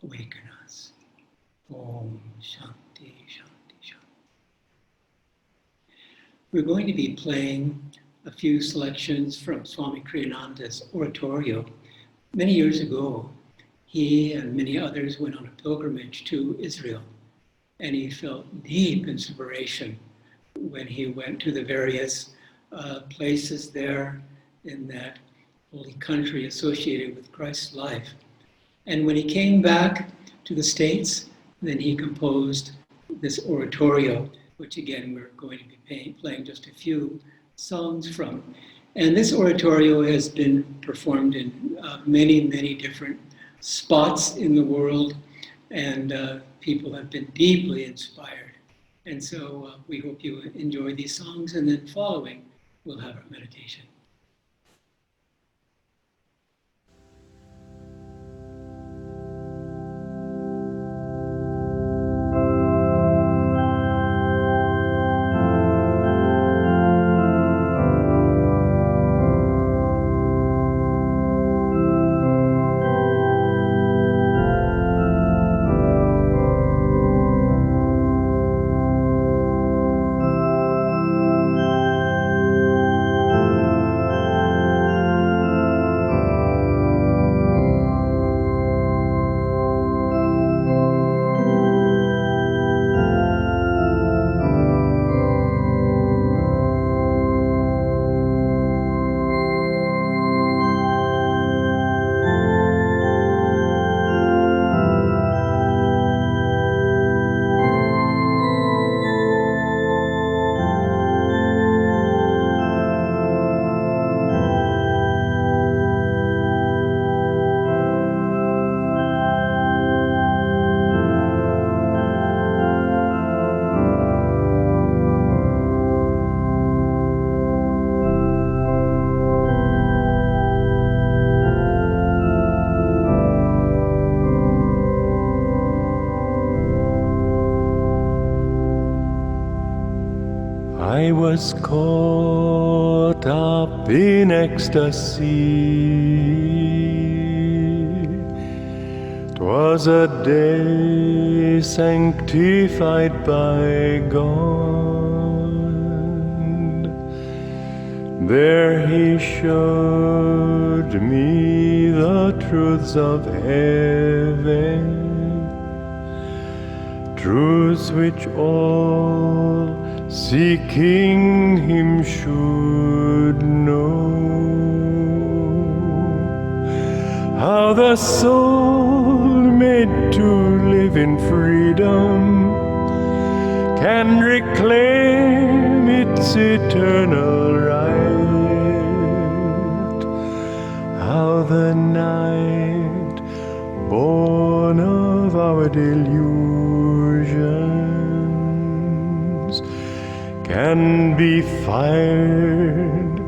awaken us. Om Shanti, Shanti, Shanti. We're going to be playing a few selections from Swami Kriyananda's oratorio. Many years ago, he and many others went on a pilgrimage to Israel, and he felt deep inspiration when he went to the various places there in that holy country associated with Christ's life. And when he came back to the States, then he composed this oratorio, which again we're going to be playing just a few songs from. And this oratorio has been performed in many, many different spots in the world, and people have been deeply inspired. And so we hope you enjoy these songs, and then following, we'll have our meditation. I was caught up in ecstasy. 'Twas a day sanctified by God. There He showed me the truths of heaven, truths which all seeking Him should know. How the soul made to live in freedom can reclaim its eternal right. How the night, born of our delusions, can be fired,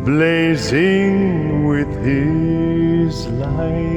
blazing with His light.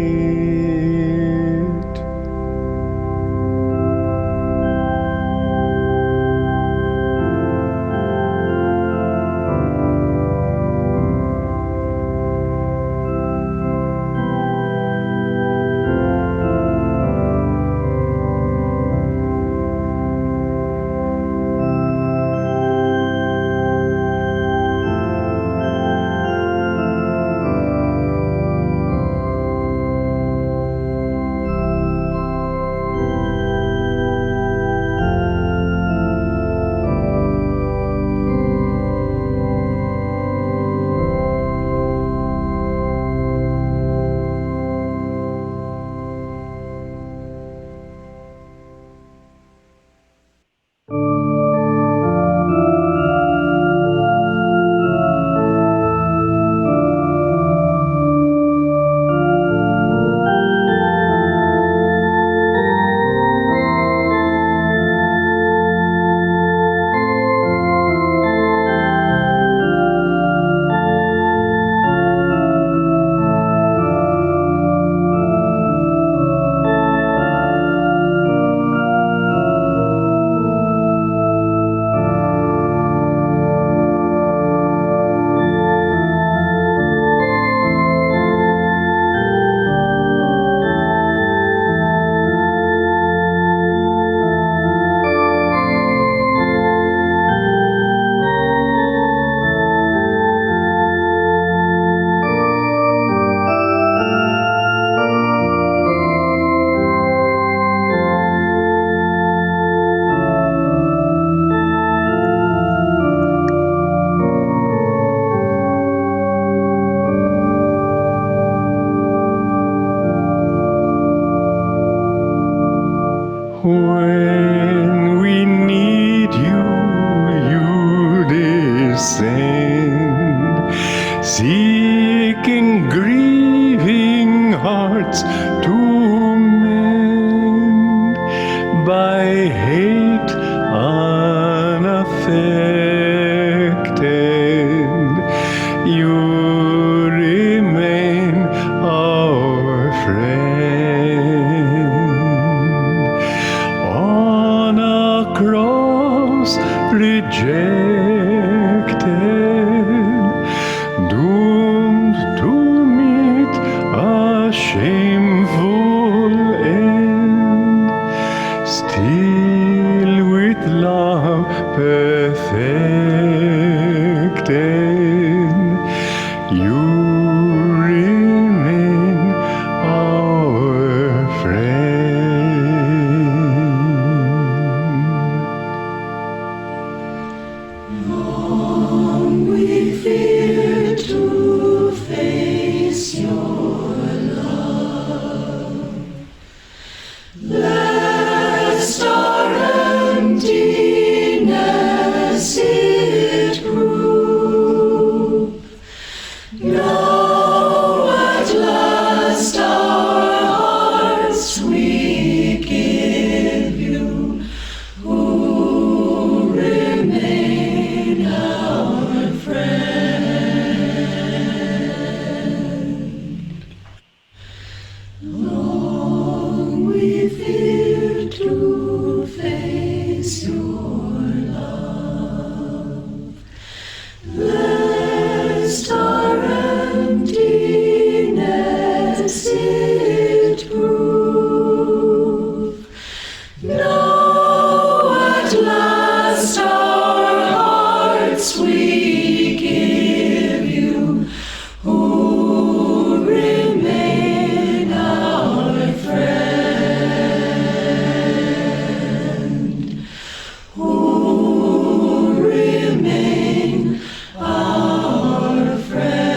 rejected, doomed to meet a shameful end, still with love perfected, you remain our friend. Long we fear to face your love, lest our emptiness it prove. Now at last our hearts we give you, who remain our friend. Long we fear to face your love, lest our emptiness it prove. Now at last our hearts we give you, who remain our friend, who remain our friend.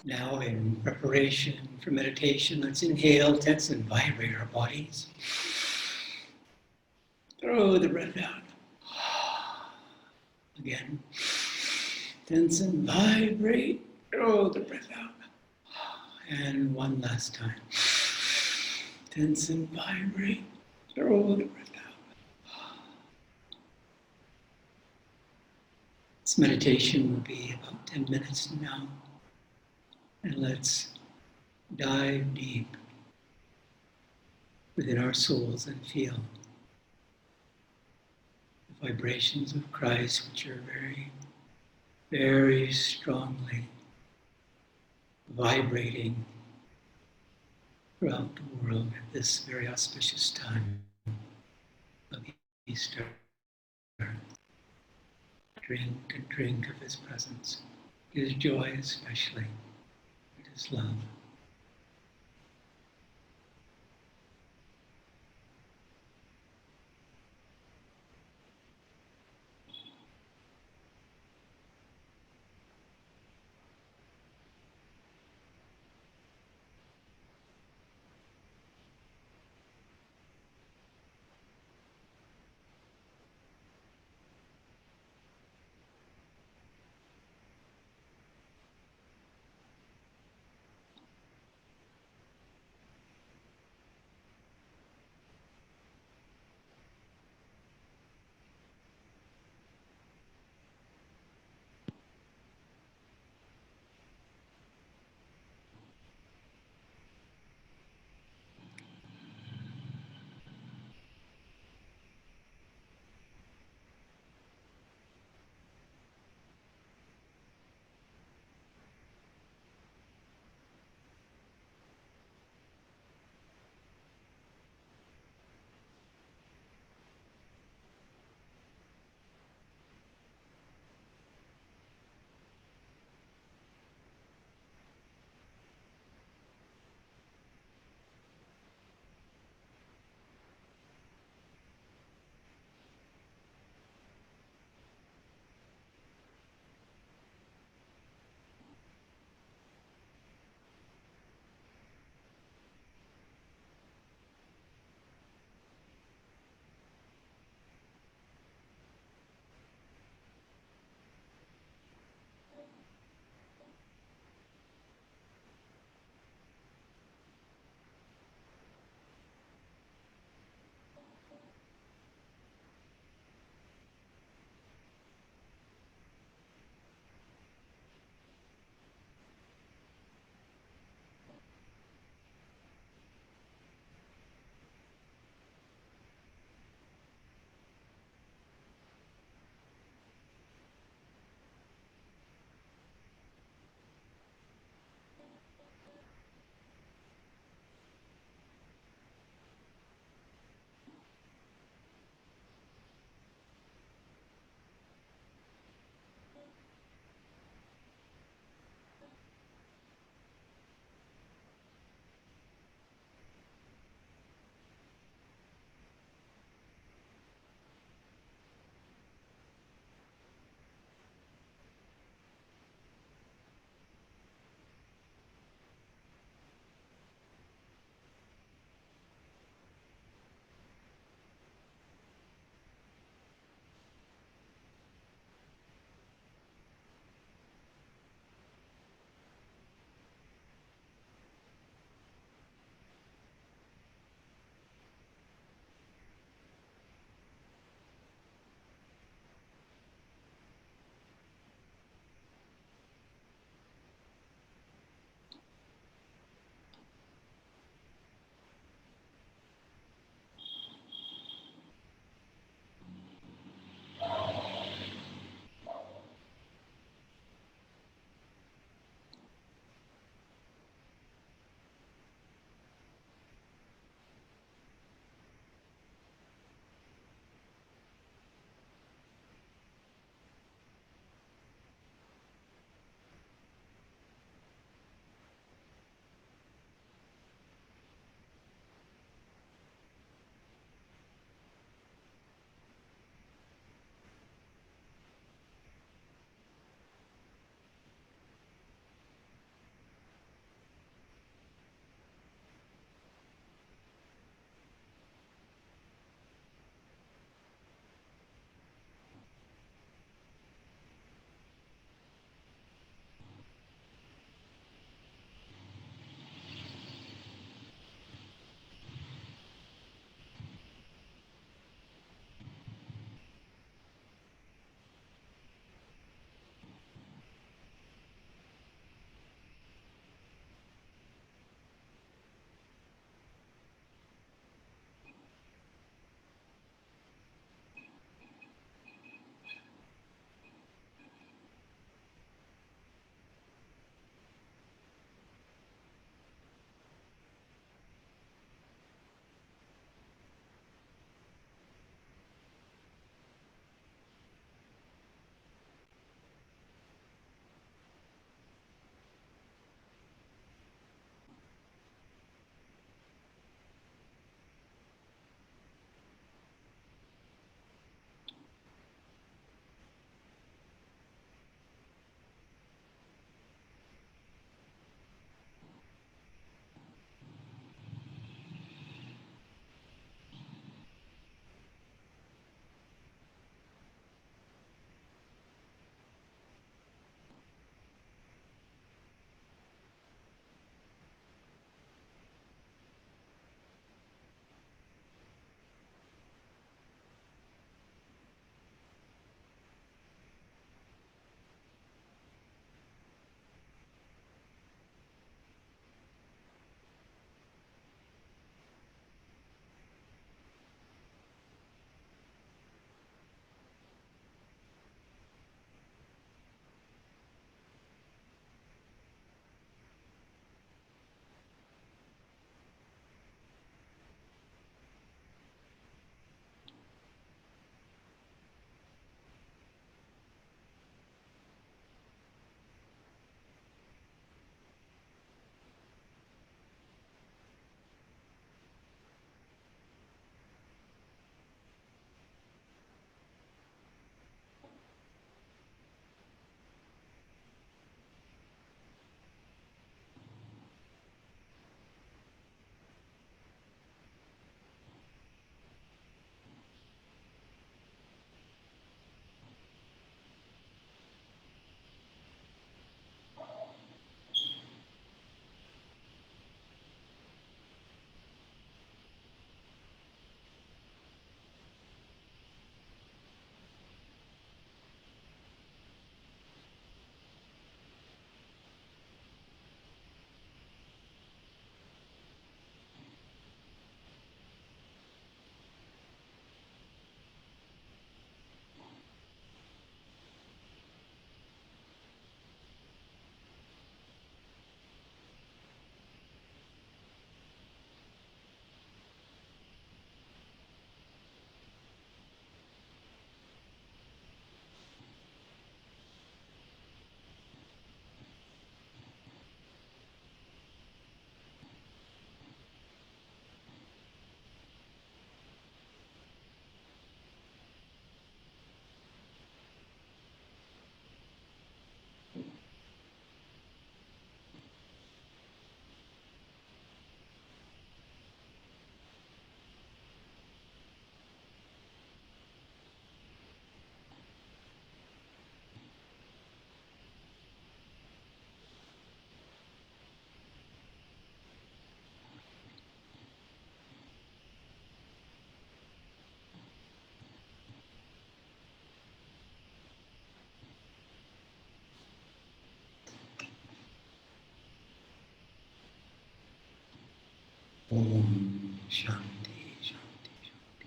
Now, in preparation for meditation, let's inhale, tense, and vibrate our bodies. Throw the breath out. Again. Tense and vibrate. Throw the breath out. And one last time. Tense and vibrate. Throw the breath out. This meditation will be about 10 minutes now. And let's dive deep within our souls and feel the vibrations of Christ, which are very, very strongly vibrating throughout the world at this very auspicious time of Easter. Drink and drink of His presence, His joy especially, and His love. Om Shanti, Shanti, Shanti.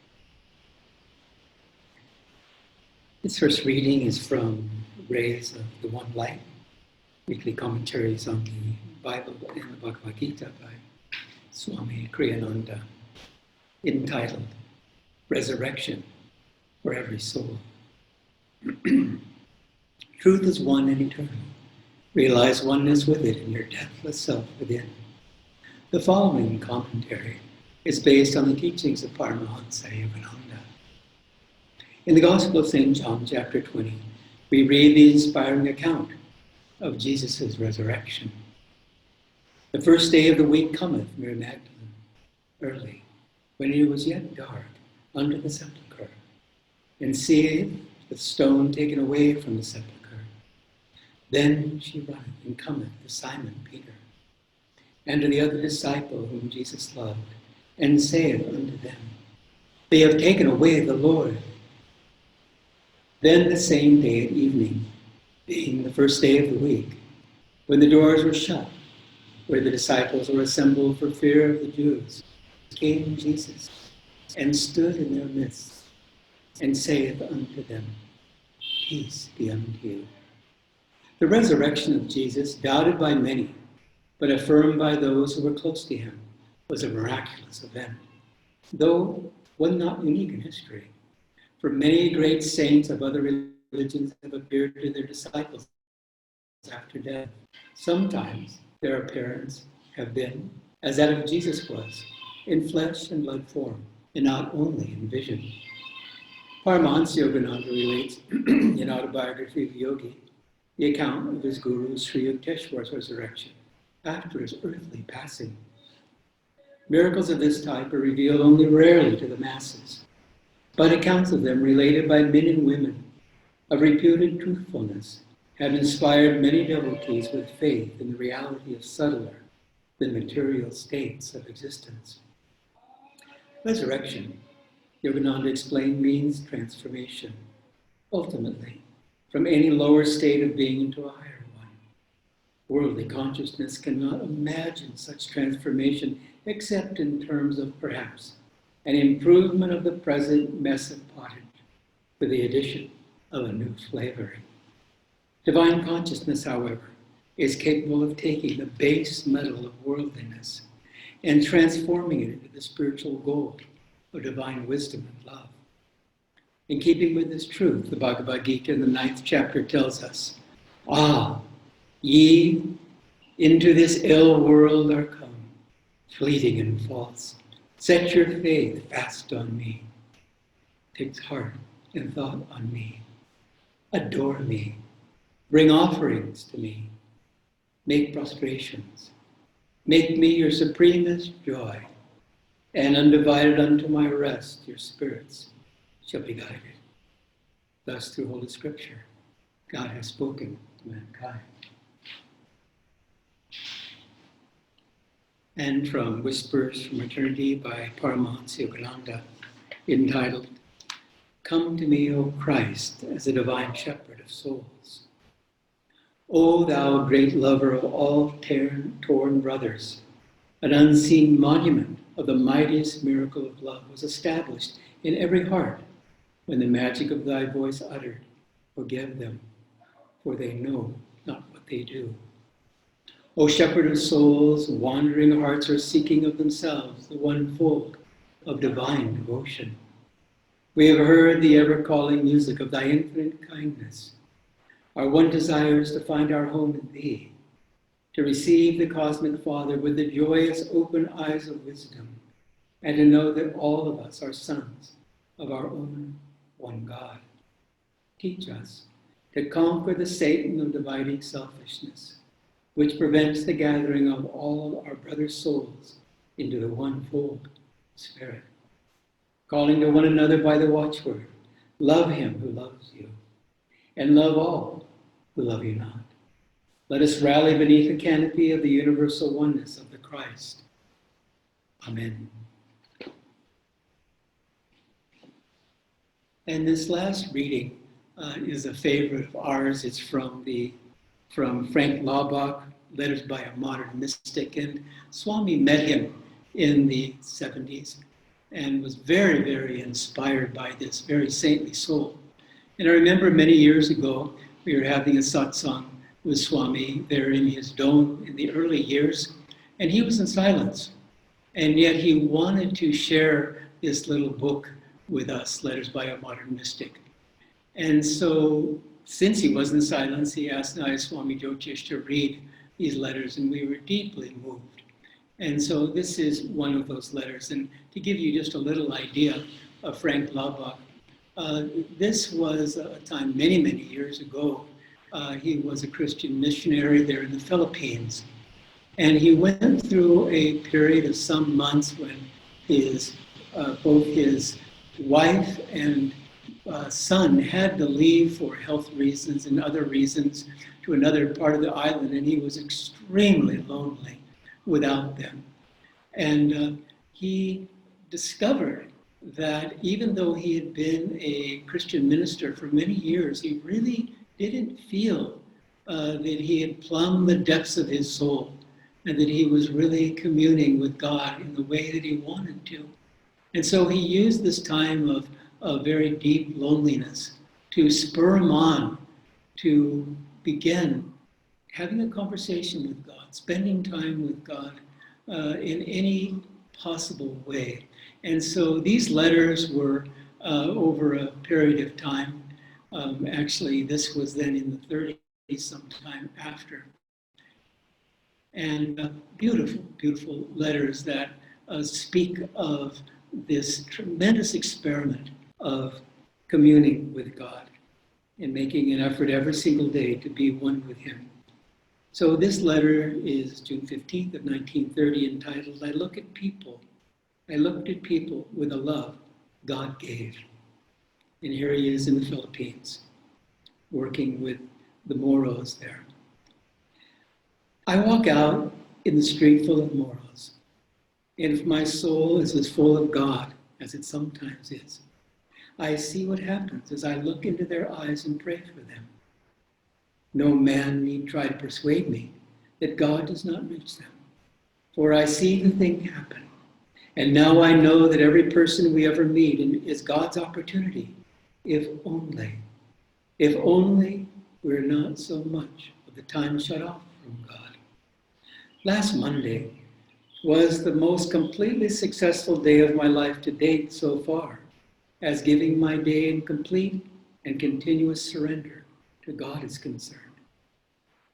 This first reading is from Rays of the One Light, weekly commentaries on the Bible and the Bhagavad Gita by Swami Kriyananda, entitled Resurrection for Every Soul. Truth is one and eternal. Realize oneness with it in your deathless self within. The following commentary is based on the teachings of Paramahansa Yogananda. In the Gospel of St. John, chapter 20, we read the inspiring account of Jesus' resurrection. The first day of the week cometh, Mary Magdalene, early, when it was yet dark, unto the sepulchre, and seeth the stone taken away from the sepulchre. Then she runneth and cometh to Simon Peter, and to the other disciple whom Jesus loved, and saith unto them, They have taken away the Lord. Then the same day at evening, being the first day of the week, when the doors were shut, where the disciples were assembled for fear of the Jews, came Jesus, and stood in their midst, and saith unto them, Peace be unto you. The resurrection of Jesus, doubted by many, but affirmed by those who were close to him, was a miraculous event, though one not unique in history. For many great saints of other religions have appeared to their disciples after death. Sometimes their appearance have been, as that of Jesus was, in flesh and blood form, and not only in vision. Paramahansa Yogananda relates in Autobiography of a Yogi the account of his guru Sri Yukteswar's resurrection after his earthly passing. Miracles of this type are revealed only rarely to the masses, but accounts of them related by men and women of reputed truthfulness have inspired many devotees with faith in the reality of subtler than material states of existence. Resurrection, Yogananda explained, means transformation, ultimately, from any lower state of being into a higher one. Worldly consciousness cannot imagine such transformation except in terms of, perhaps, an improvement of the present mess of pottage with the addition of a new flavoring. Divine consciousness, however, is capable of taking the base metal of worldliness and transforming it into the spiritual gold of divine wisdom and love. In keeping with this truth, the Bhagavad Gita in the 9th chapter tells us, ye into this ill world are come, fleeting and false. Set your faith fast on me. Take heart and thought on me. Adore me. Bring offerings to me. Make prostrations. Make me your supremest joy, and undivided unto my rest, your spirits shall be guided. Thus, through Holy Scripture, God has spoken to mankind. And from Whispers from Eternity by Paramahansa Yogananda, entitled, Come to me, O Christ, as a divine shepherd of souls. O thou great lover of all torn brothers, an unseen monument of the mightiest miracle of love was established in every heart when the magic of thy voice uttered, Forgive them, for they know not what they do. O shepherd of souls, wandering hearts are seeking of themselves the one fold of divine devotion. We have heard the ever-calling music of thy infinite kindness. Our one desire is to find our home in thee, to receive the cosmic Father with the joyous open eyes of wisdom, and to know that all of us are sons of our own one God. Teach us to conquer the Satan of dividing selfishness, which prevents the gathering of all our brother souls into the one fold Spirit, calling to one another by the watchword, love him who loves you, and love all who love you not. Let us rally beneath the canopy of the universal oneness of the Christ. Amen. And this last reading is a favorite of ours. It's from Frank Laubach, Letters by a Modern Mystic. And Swami met him in the 70s and was very, very inspired by this very saintly soul. And I remember many years ago, we were having a satsang with Swami there in his dome in the early years, and he was in silence. And yet he wanted to share this little book with us, Letters by a Modern Mystic. And so, since he was in silence, he asked Nayaswami Jyotish to read these letters, and we were deeply moved. And so this is one of those letters. And to give you just a little idea of Frank Laubach, this was a time many, many years ago. He was a Christian missionary there in the Philippines. And he went through a period of some months when both his wife and son had to leave for health reasons and other reasons to another part of the island, and he was extremely lonely without them. And he discovered that even though he had been a Christian minister for many years, he really didn't feel that he had plumbed the depths of his soul and that he was really communing with God in the way that he wanted to. And so he used this time of very deep loneliness to spur him on to begin having a conversation with God, spending time with God in any possible way. And so these letters were over a period of time. Actually, this was then in the 30s, sometime after. And beautiful, beautiful letters that speak of this tremendous experiment of communing with God and making an effort every single day to be one with Him. So this letter is June 15th of 1930, entitled, I Look at People. I looked at people with a love God gave. And here he is in the Philippines, working with the Moros there. I walk out in the street full of Moros, and if my soul is as full of God as it sometimes is, I see what happens as I look into their eyes and pray for them. No man need try to persuade me that God does not reach them, for I see the thing happen. And now I know that every person we ever meet is God's opportunity, if only we're not so much of the time shut off from God. Last Monday was the most completely successful day of my life to date so far, as giving my day in complete and continuous surrender to God is concerned,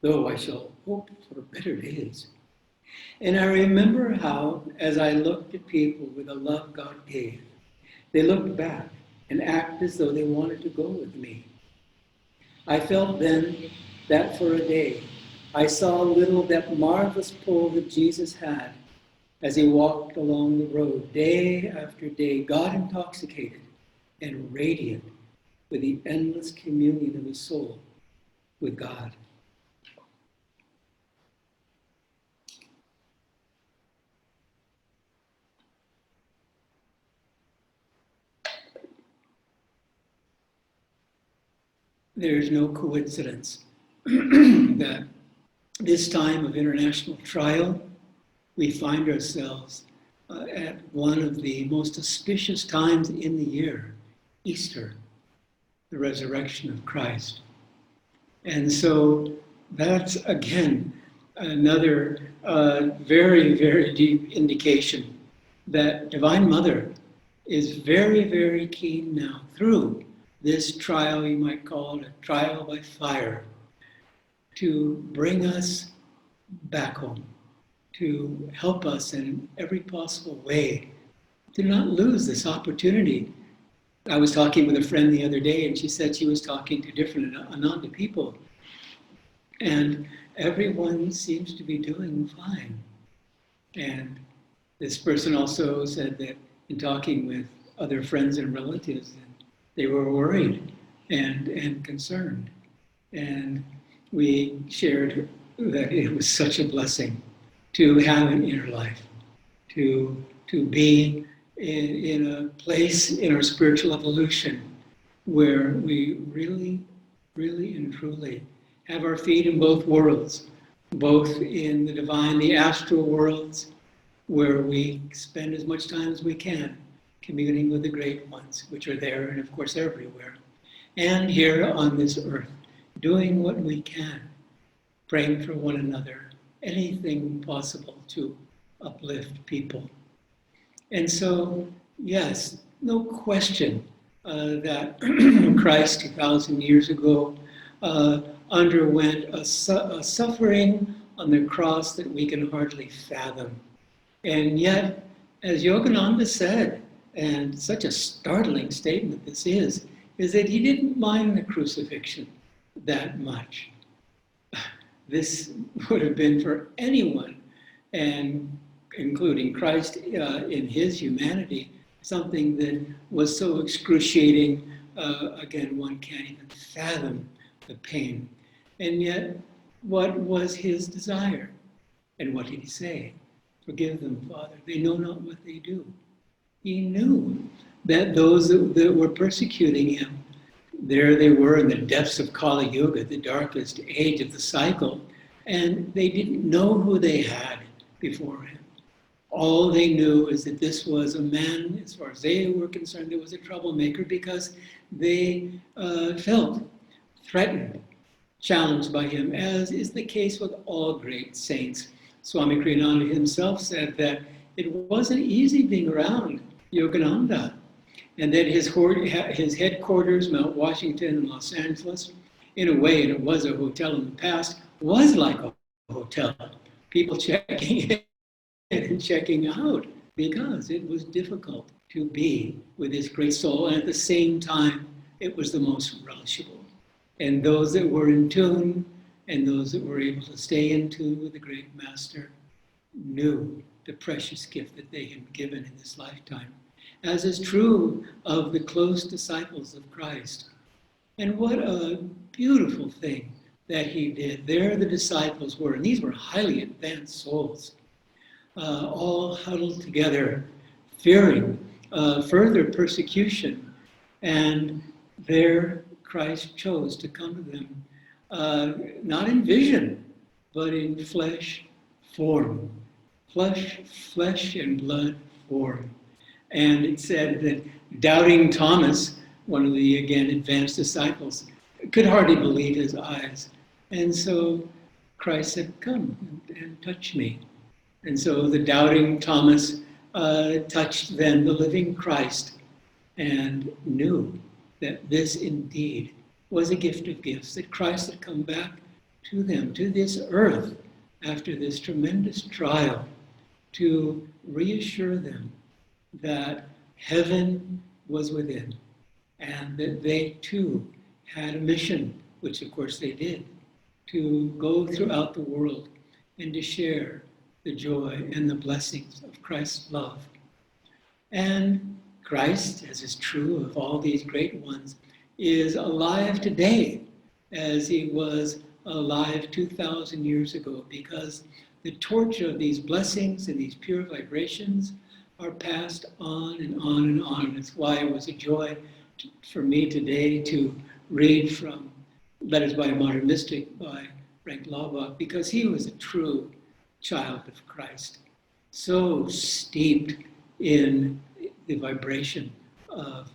though I shall hope for better days. And I remember how, as I looked at people with the love God gave, they looked back and acted as though they wanted to go with me. I felt then that for a day, I saw little that marvelous pull that Jesus had as he walked along the road, day after day, God intoxicated and radiant with the endless communion of his soul with God. There's no coincidence that this time of international trial, we find ourselves at one of the most auspicious times in the year, Easter, the resurrection of Christ. And so that's, again, another very, very deep indication that Divine Mother is very, very keen now through this trial, you might call it a trial by fire, to bring us back home, to help us in every possible way, to not lose this opportunity. I was talking with a friend the other day, and she said she was talking to different Ananda people, and everyone seems to be doing fine. And this person also said that in talking with other friends and relatives, they were worried and concerned. And we shared that it was such a blessing to have an inner life, to be in a place in our spiritual evolution where we really, really and truly have our feet in both worlds, both in the divine, the astral worlds, where we spend as much time as we can communing with the great ones, which are there and of course everywhere. And here on this earth, doing what we can, praying for one another, anything possible to uplift people. And so, yes, no question that Christ 2,000 years ago underwent a suffering on the cross that we can hardly fathom. And yet, as Yogananda said, and such a startling statement this is that he didn't mind the crucifixion that much. This would have been for anyone, and including Christ in his humanity, something that was so excruciating, again, one can't even fathom the pain. And yet, what was his desire? And what did he say? Forgive them, Father, they know not what they do. He knew that those that were persecuting him, there they were in the depths of Kali Yuga, the darkest age of the cycle, and they didn't know who they had before him. All they knew is that this was a man, as far as they were concerned, that was a troublemaker because they felt threatened, challenged by him, as is the case with all great saints. Swami Kriyananda himself said that it wasn't easy being around Yogananda, and that his headquarters, Mount Washington and Los Angeles, in a way, and it was a hotel in the past, was like a hotel. People checking in and checking out, because it was difficult to be with this great soul, and at the same time, it was the most relishable. And those that were in tune, and those that were able to stay in tune with the great master, knew the precious gift that they had given in this lifetime, as is true of the close disciples of Christ. And what a beautiful thing that he did. There the disciples were, and these were highly advanced souls, all huddled together, fearing further persecution. And there Christ chose to come to them, not in vision, but in flesh form. Flesh and blood form. And it said that doubting Thomas, one of the, again, advanced disciples, could hardly believe his eyes. And so Christ said, come and touch me. And so the doubting Thomas touched then the living Christ and knew that this indeed was a gift of gifts, that Christ had come back to them, to this earth, after this tremendous trial, to reassure them that heaven was within, and that they too had a mission, which of course they did, to go throughout the world and to share the joy and the blessings of Christ's love. And Christ, as is true of all these great ones, is alive today as he was alive 2,000 years ago, because the torch of these blessings and these pure vibrations are passed on and on and on. That's why it was a joy for me today to read from Letters by a Modern Mystic by Frank Laubach, because he was a true child of Christ, so steeped in the vibration of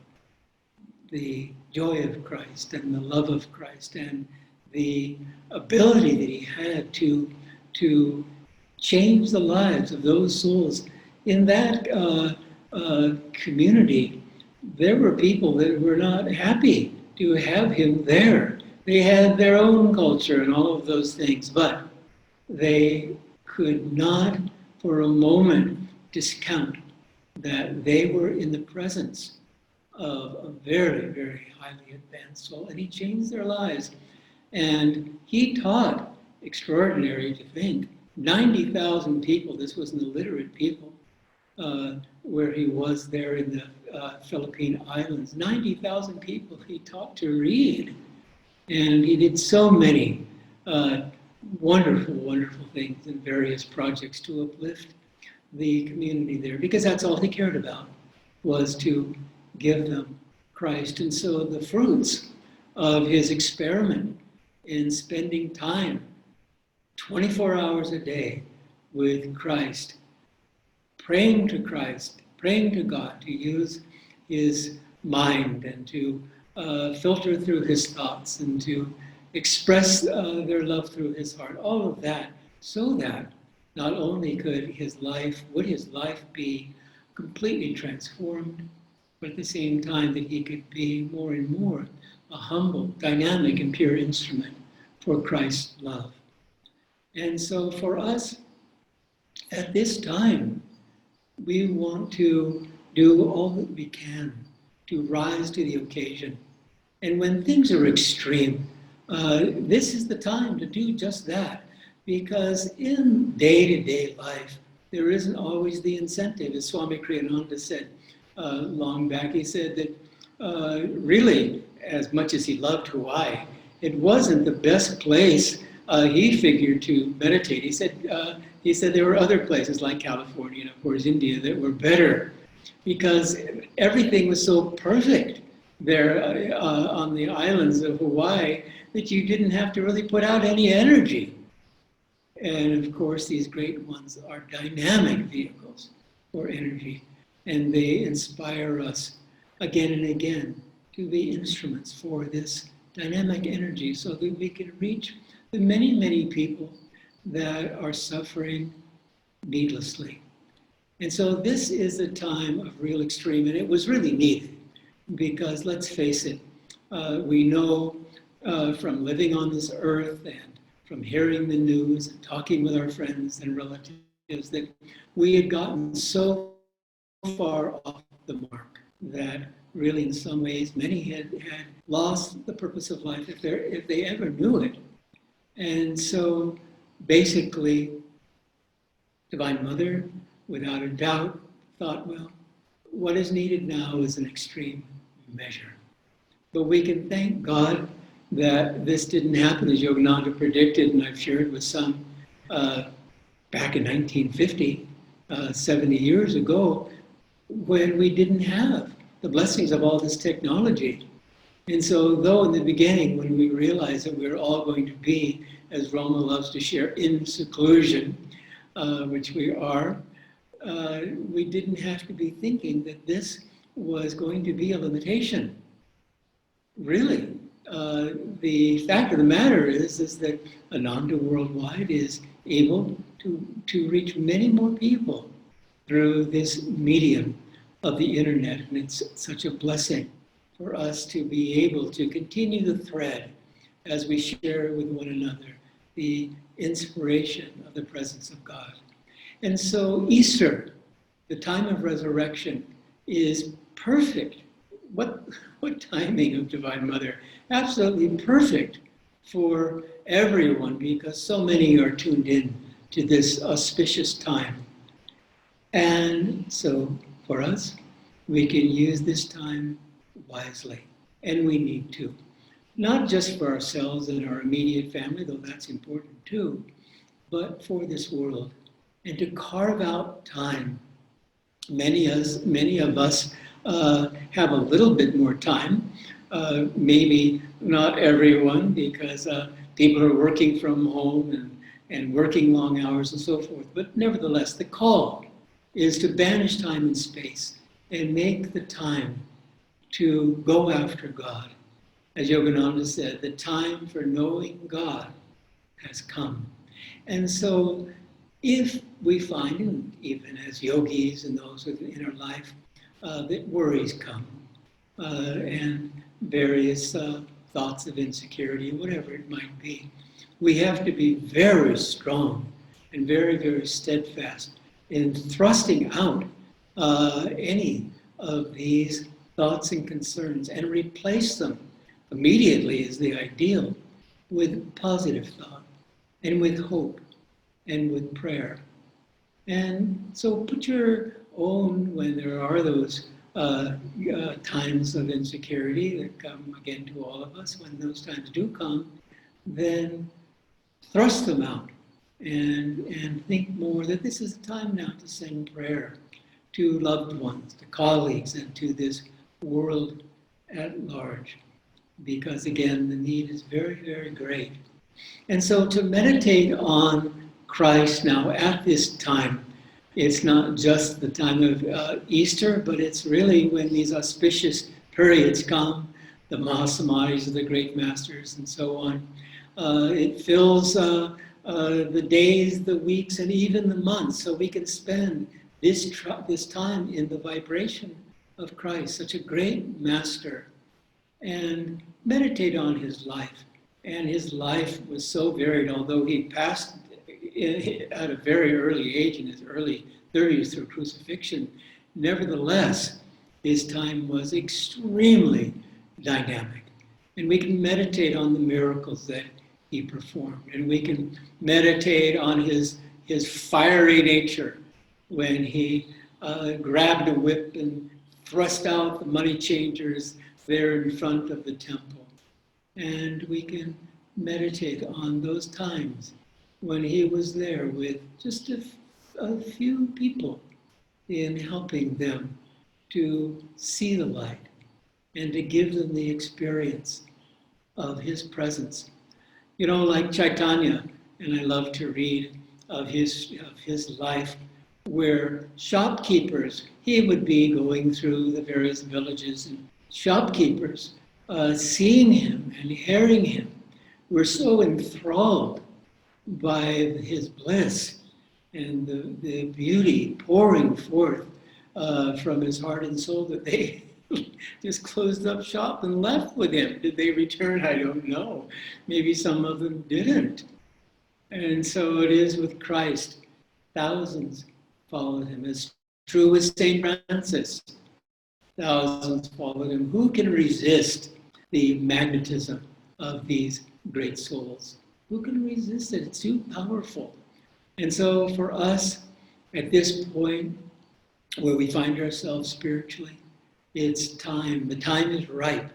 the joy of Christ and the love of Christ, and the ability that he had to change the lives of those souls. In that community, there were people that were not happy to have him there. They had their own culture and all of those things, but they could not for a moment discount that they were in the presence of a very, very highly advanced soul, and he changed their lives. And he taught, extraordinary to think, 90,000 people. This was an illiterate people, where he was there in the Philippine Islands. 90,000 people he taught to read. And he did so many wonderful, wonderful things in various projects to uplift the community there, because that's all he cared about, was to give them Christ. And so the fruits of his experiment in spending time 24 hours a day with Christ praying to Christ, praying to God to use his mind and to filter through his thoughts and to express their love through his heart, all of that, so that not only would his life be completely transformed, but at the same time that he could be more and more a humble, dynamic, and pure instrument for Christ's love. And so for us, at this time, we want to do all that we can to rise to the occasion. And when things are extreme, this is the time to do just that, because in day-to-day life, there isn't always the incentive. As Swami Kriyananda said long back, he said that really, as much as he loved Hawaii, it wasn't the best place he figured to meditate. He said there were other places like California and of course India that were better because everything was so perfect there on the islands of Hawaii that you didn't have to really put out any energy. And of course, these great ones are dynamic vehicles for energy, and they inspire us again and again to be instruments for this dynamic energy so that we can reach the many, many people that are suffering needlessly. And so this is a time of real extreme, and it was really needed because let's face it, we know from living on this earth and from hearing the news and talking with our friends and relatives that we had gotten so far off the mark that really in some ways many had lost the purpose of life if they ever knew it. And so basically, Divine Mother, without a doubt, thought, well, what is needed now is an extreme measure. But we can thank God that this didn't happen as Yogananda predicted, and I've shared with some back in 1950, 70 years ago, when we didn't have the blessings of all this technology. And so though in the beginning, when we realized that we were all going to be, as Roma loves to share, in seclusion, which we are, we didn't have to be thinking that this was going to be a limitation. Really, the fact of the matter is that Ananda Worldwide is able to reach many more people through this medium of the internet, and it's such a blessing for us to be able to continue the thread as we share with one another the inspiration of the presence of God. And so Easter, the time of resurrection, is perfect. What timing of Divine Mother? Absolutely perfect for everyone because so many are tuned in to this auspicious time. And so for us, we can use this time wisely, and we need to. Not just for ourselves and our immediate family, though that's important too, but for this world, and to carve out time. Many of us have a little bit more time, maybe not everyone, because people are working from home and working long hours and so forth. But nevertheless, the call is to banish time and space and make the time to go after God. As Yogananda said, the time for knowing God has come. And so if we find, and even as yogis and those in our life, that worries come and various thoughts of insecurity, whatever it might be, we have to be very strong and very, very steadfast in thrusting out any of these thoughts and concerns and replace them immediately is the ideal with positive thought and with hope and with prayer. And so put your own, when there are those times of insecurity that come again to all of us, when those times do come, then thrust them out and think more that this is the time now to send prayer to loved ones, to colleagues, and to this world at large. Because again, the need is very, very great. And so to meditate on Christ now at this time, It's not just the time of Easter, but it's really when these auspicious periods come, the Mahasamadhis of the great masters and so on. It fills the days, the weeks, and even the months, so we can spend this time in the vibration of Christ, such a great master, and meditate on his life. And his life was so varied, although he passed at a very early age, in his early 30s through crucifixion. Nevertheless, his time was extremely dynamic. And we can meditate on the miracles that he performed. And we can meditate on his fiery nature when he grabbed a whip and thrust out the money changers there in front of the temple. And we can meditate on those times when he was there with just a few people in helping them to see the light and to give them the experience of his presence. You know, like Chaitanya, and I love to read of his life, where shopkeepers, he would be going through the various villages, and shopkeepers, seeing him and hearing him, were so enthralled by his bliss and the beauty pouring forth from his heart and soul that they just closed up shop and left with him. Did they return? I don't know. Maybe some of them didn't. And so it is with Christ. Thousands followed him. It's true with St. Francis. Thousands followed him. Who can resist the magnetism of these great souls? Who can resist it? It's too powerful. And so for us, at this point where we find ourselves spiritually, it's time. The time is ripe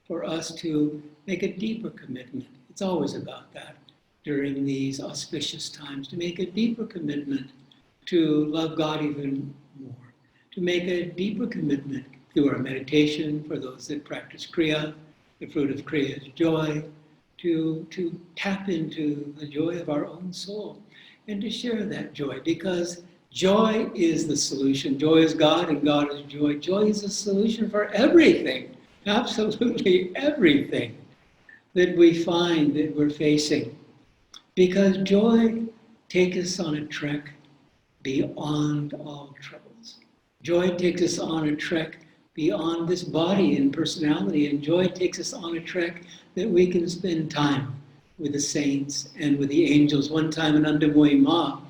for us to make a deeper commitment. It's always about that during these auspicious times, to make a deeper commitment to love God even more, to make a deeper commitment through our meditation for those that practice Kriya. The fruit of Kriya is joy, to tap into the joy of our own soul and to share that joy, because joy is the solution. Joy is God and God is joy. Joy is the solution for everything, absolutely everything that we find that we're facing. Because joy takes us on a trek beyond all troubles. Joy takes us on a trek beyond this body and personality, and joy takes us on a trek that we can spend time with the saints and with the angels. One time Ananda Ma,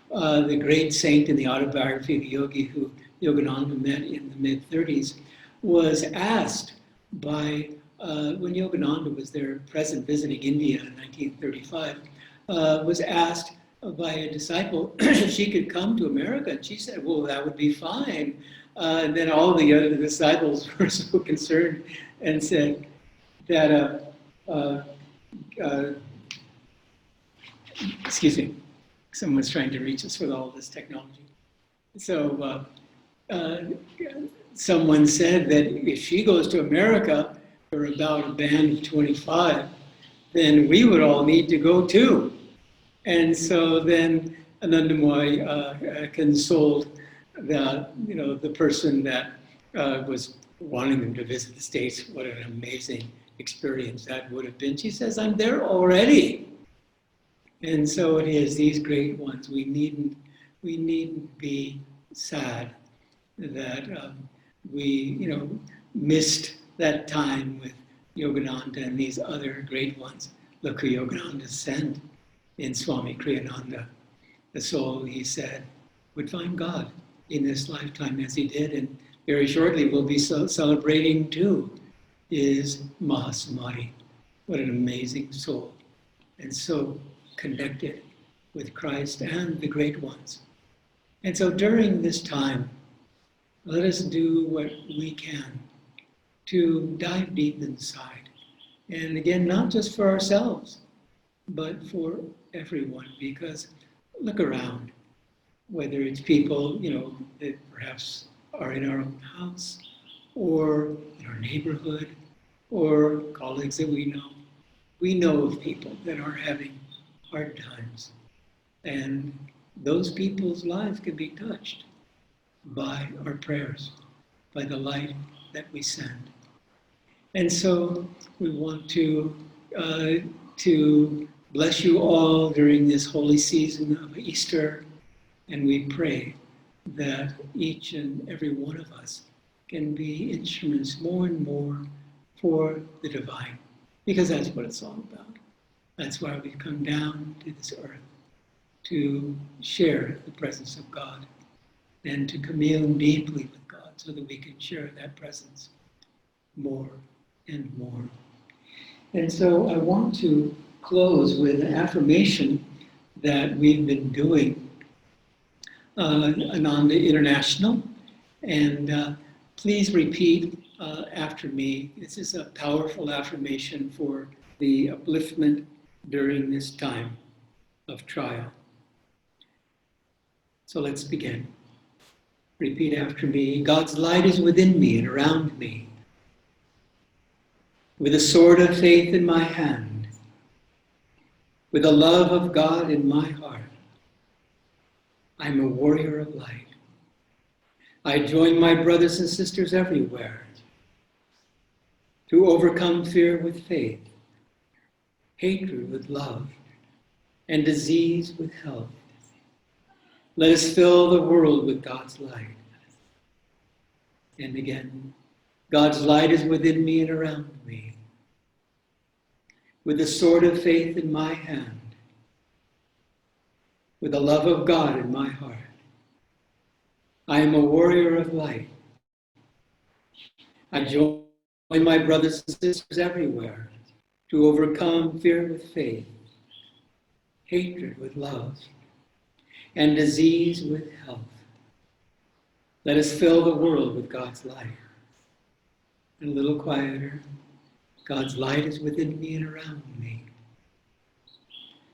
the great saint in the autobiography of the yogi who Yogananda met in the mid-30s, was asked by, when Yogananda was there present visiting India in 1935, was asked by a disciple if she could come to America. And she said, well, that would be fine. And then all the other disciples were so concerned and said that, excuse me, someone's trying to reach us with all this technology. So someone said that if she goes to America for about a band of 25, then we would all need to go too. And so then Anandamai consoled the person that was wanting them to visit the States. What an amazing experience that would have been. She says, I'm there already. And so it is, these great ones. We needn't be sad that we missed that time with Yogananda and these other great ones. Look who Yogananda sent in Swami Kriyananda. The soul, he said, would find God in this lifetime as he did, and very shortly we'll be celebrating too, is Mahasamadhi. What an amazing soul, and so connected with Christ and the great ones. And so during this time, let us do what we can to dive deep inside. And again, not just for ourselves, but for everyone, because look around, whether it's people, that perhaps are in our own house or in our neighborhood or colleagues that we know. We know of people that are having hard times. And those people's lives can be touched by our prayers, by the light that we send. And so we want to bless you all during this holy season of Easter, and we pray that each and every one of us can be instruments more and more for the divine, because that's what it's all about. That's why we've come down to this earth, to share the presence of God and to commune deeply with God so that we can share that presence more and more. And so I want to close with an affirmation that we've been doing, Ananda International, and please repeat after me. This is a powerful affirmation for the upliftment during this time of trial. So let's begin. Repeat after me. God's light is within me and around me. With a sword of faith in my hand, with the love of God in my heart, I'm a warrior of light. I join my brothers and sisters everywhere to overcome fear with faith, hatred with love, and disease with health. Let us fill the world with God's light. And again, God's light is within me and around me. With the sword of faith in my hand, with the love of God in my heart, I am a warrior of light. I join my brothers and sisters everywhere to overcome fear with faith, hatred with love, and disease with health. Let us fill the world with God's light. And a little quieter. God's light is within me and around me.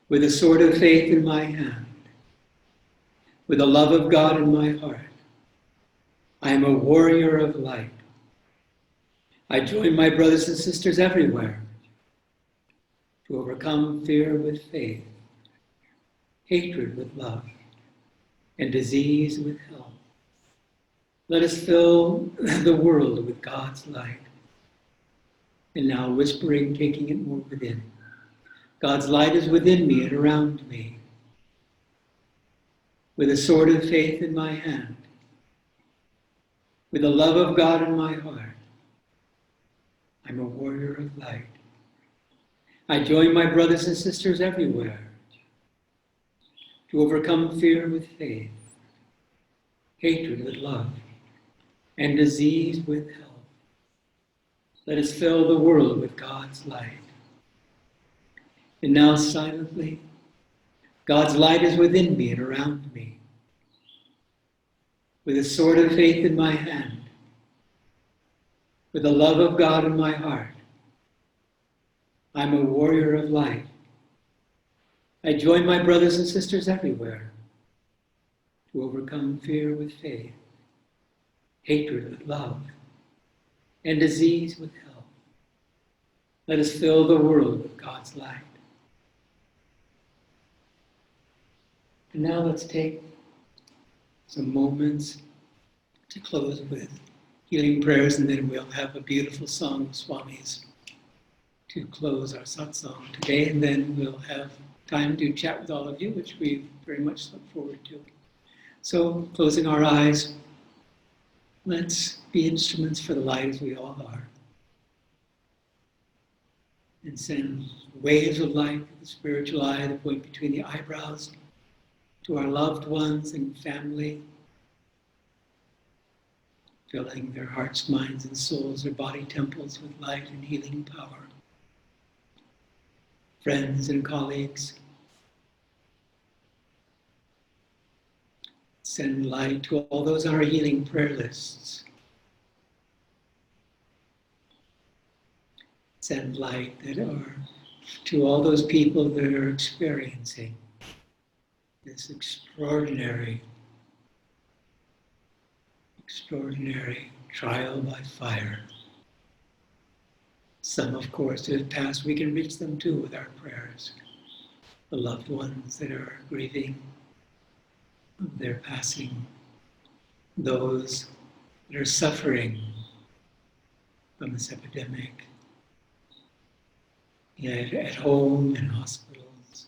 With a sword of faith in my hand, with the love of God in my heart, I am a warrior of light. I join my brothers and sisters everywhere to overcome fear with faith, hatred with love, and disease with health. Let us fill the world with God's light. And now whispering, taking it more within. God's light is within me and around me. With a sword of faith in my hand, with the love of God in my heart, I'm a warrior of light. I join my brothers and sisters everywhere to overcome fear with faith, hatred with love, and disease with health. Let us fill the world with God's light. And now silently, God's light is within me and around me. With a sword of faith in my hand, with the love of God in my heart, I'm a warrior of light. I join my brothers and sisters everywhere to overcome fear with faith, hatred with love, and disease with health. Let us fill the world with God's light. And now let's take some moments to close with healing prayers, and then we'll have a beautiful song of Swami's to close our satsang today, and then we'll have time to chat with all of you, which we very much look forward to. So, closing our eyes, let's be instruments for the light as we all are. And send waves of light with the spiritual eye that point between the eyebrows to our loved ones and family, filling their hearts, minds, and souls, their body temples with light and healing power. Friends and colleagues, send light to all those on our healing prayer lists. Send light that are to all those people that are experiencing this extraordinary trial by fire. Some, of course, who have passed, we can reach them too with our prayers. The loved ones that are grieving, of their passing, those that are suffering from this epidemic, yet at home, in hospitals,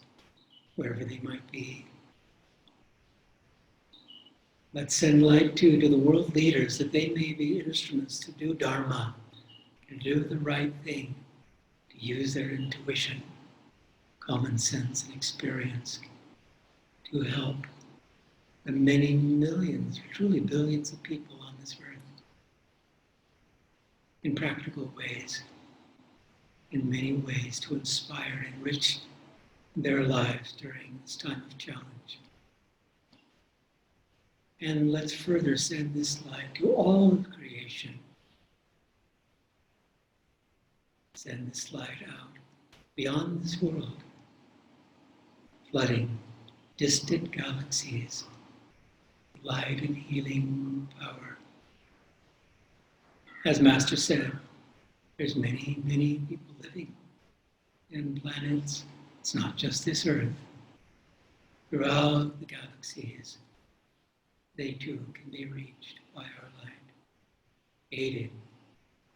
wherever they might be. Let's send light to the world leaders that they may be instruments to do Dharma, to do the right thing, to use their intuition, common sense, and experience to help the many millions, truly billions of people on this earth in practical ways, in many ways to inspire and enrich their lives during this time of challenge. And let's further send this light to all of creation. Send this light out beyond this world, flooding distant galaxies, light and healing power. As Master said, there's many, many people living in planets. It's not just this Earth. Throughout the galaxies, they too can be reached by our light, aided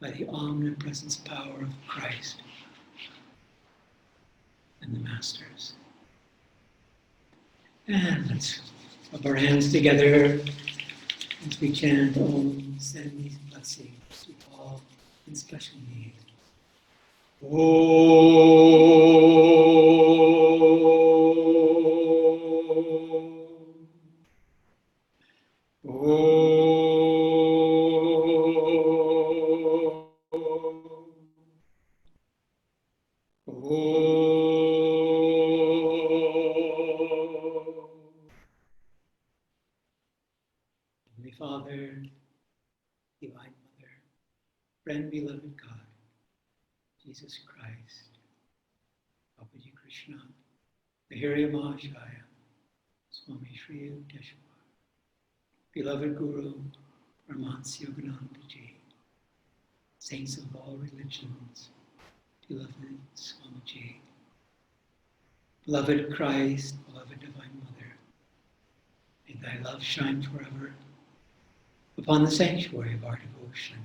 by the omnipresence power of Christ and the Masters. And let's rub our hands together as we chant Om, send these blessings to all in special need. Holy Father, Divine Mother, friend, beloved God, Jesus Christ, Babaji Krishna, Vihariya Mahashaya, Swami Shri Yukteswar, beloved Guru, Brahmans Yoganandaji, saints of all religions, beloved Swamiji, beloved Christ, beloved Divine Mother, may thy love shine forever upon the sanctuary of our devotion.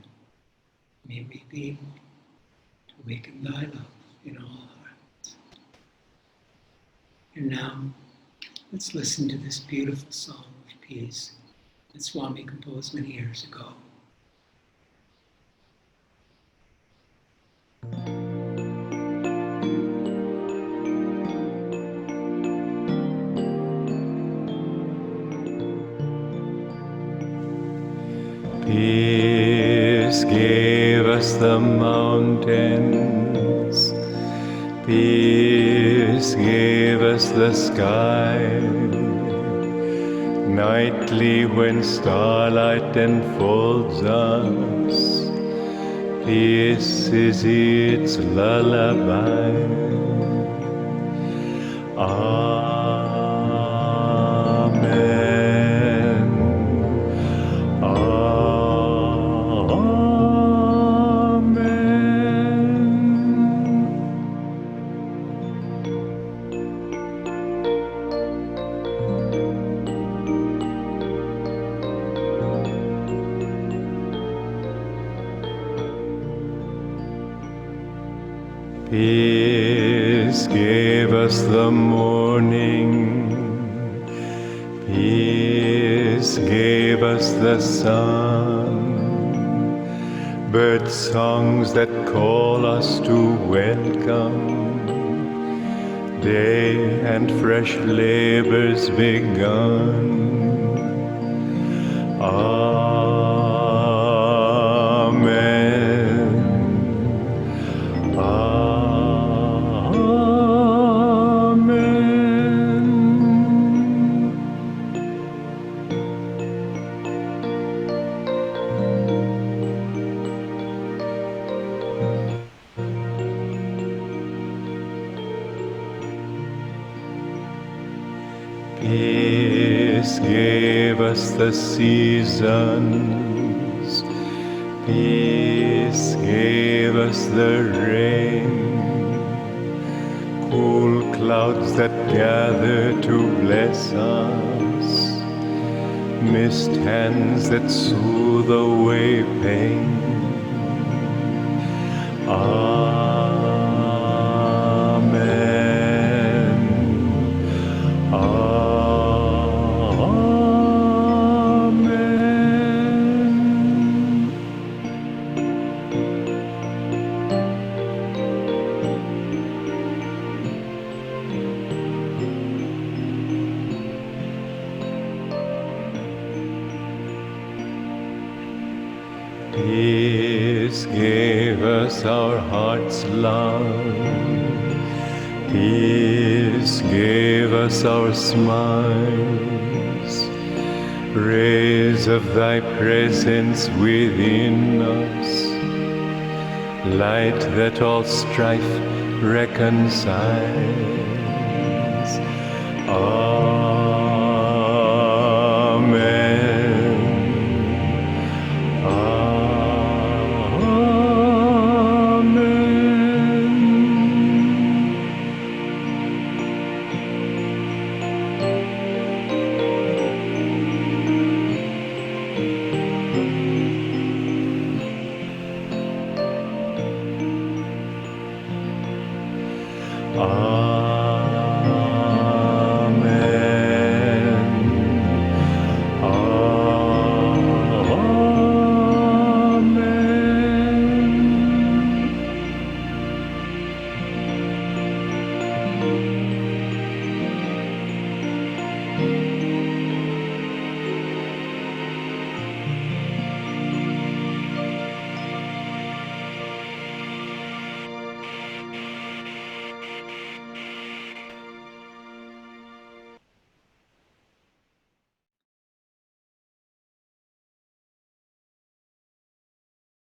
May we be able to awaken thy love in all hearts. And now, let's listen to this beautiful song of peace that Swami composed many years ago. Peace gave us the mountains, peace gave us the sky. Nightly when starlight enfolds us, peace is its lullaby. Amen. Peace gave us the morning, peace gave us the sun, bird songs that call us to welcome day and fresh labors begun. Peace gave us the seasons, peace gave us the rain, cool clouds that gather to bless us, mist hands that soothe away pain. Amen. Amen. Peace gave us our heart's love. Peace gave us our smiles. Rays of thy presence within us. Light that all strife reconciles.